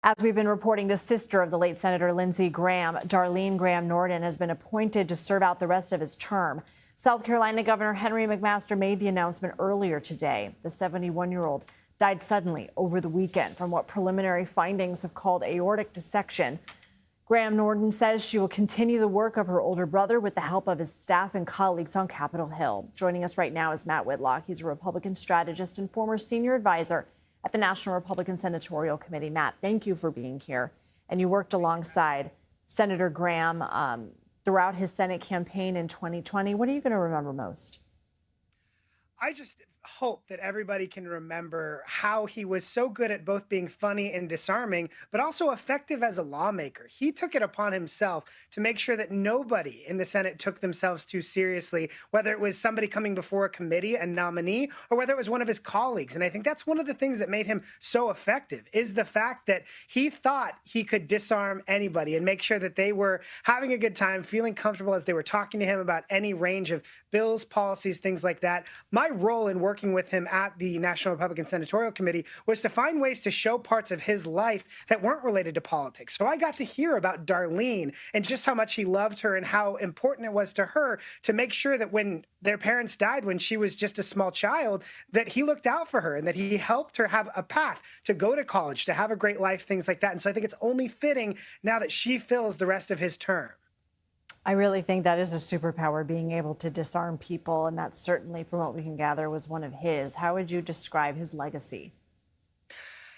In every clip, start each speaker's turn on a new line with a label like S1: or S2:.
S1: As we've been reporting, the sister of the late Senator Lindsey Graham, Darlene Graham Norden, has been appointed to serve out the rest of his term. South Carolina Governor Henry McMaster made the announcement earlier today. The 71-year-old died suddenly over the weekend from what preliminary findings have called aortic dissection. Graham Norden says she will continue the work of her older brother with the help of his staff and colleagues on Capitol Hill. Joining us right now is Matt Whitlock. He's a Republican strategist and former senior advisor at the National Republican Senatorial Committee. Matt, thank you for being here. And you worked alongside Senator Graham throughout his Senate campaign in 2020. What are you going to remember most?
S2: I just hope that everybody can remember how he was so good at both being funny and disarming, but also effective as a lawmaker. He took it upon himself to make sure that nobody in the Senate took themselves too seriously, whether it was somebody coming before a committee, a nominee, or whether it was one of his colleagues. And I think that's one of the things that made him so effective is the fact that he thought he could disarm anybody and make sure that they were having a good time, feeling comfortable as they were talking to him about any range of bills, policies, things like that. My role in working with him at the National Republican Senatorial Committee was to find ways to show parts of his life that weren't related to politics. So I got to hear about Darlene and just how much he loved her and how important it was to her to make sure that when their parents died when she was just a small child, that he looked out for her and that he helped her have a path to go to college, to have a great life, things like that. And so I think it's only fitting now that she fills the rest of his term.
S1: I really think that is a superpower, being able to disarm people. And that certainly, from what we can gather, was one of his. How would you describe his legacy?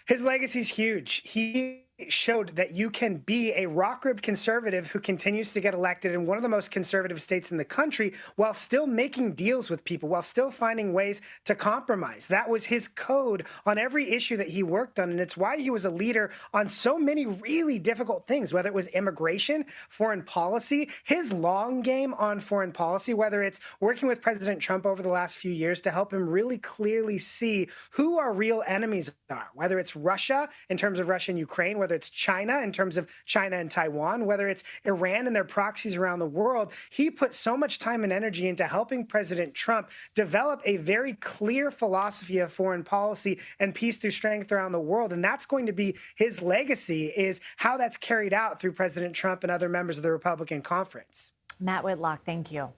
S2: His legacy is huge. He showed that you can be a rock-ribbed conservative who continues to get elected in one of the most conservative states in the country while still making deals with people, while still finding ways to compromise. That was his code on every issue that he worked on, and it's why he was a leader on so many really difficult things, whether it was immigration, foreign policy, his long game on foreign policy, whether it's working with President Trump over the last few years to help him really clearly see who our real enemies are, whether it's Russia in terms of Russia and Ukraine, whether it's China in terms of China and Taiwan, whether it's Iran and their proxies around the world. He put so much time and energy into helping President Trump develop a very clear philosophy of foreign policy and peace through strength around the world. And that's going to be his legacy, is how that's carried out through President Trump and other members of the Republican conference.
S1: Matt Whitlock, thank you.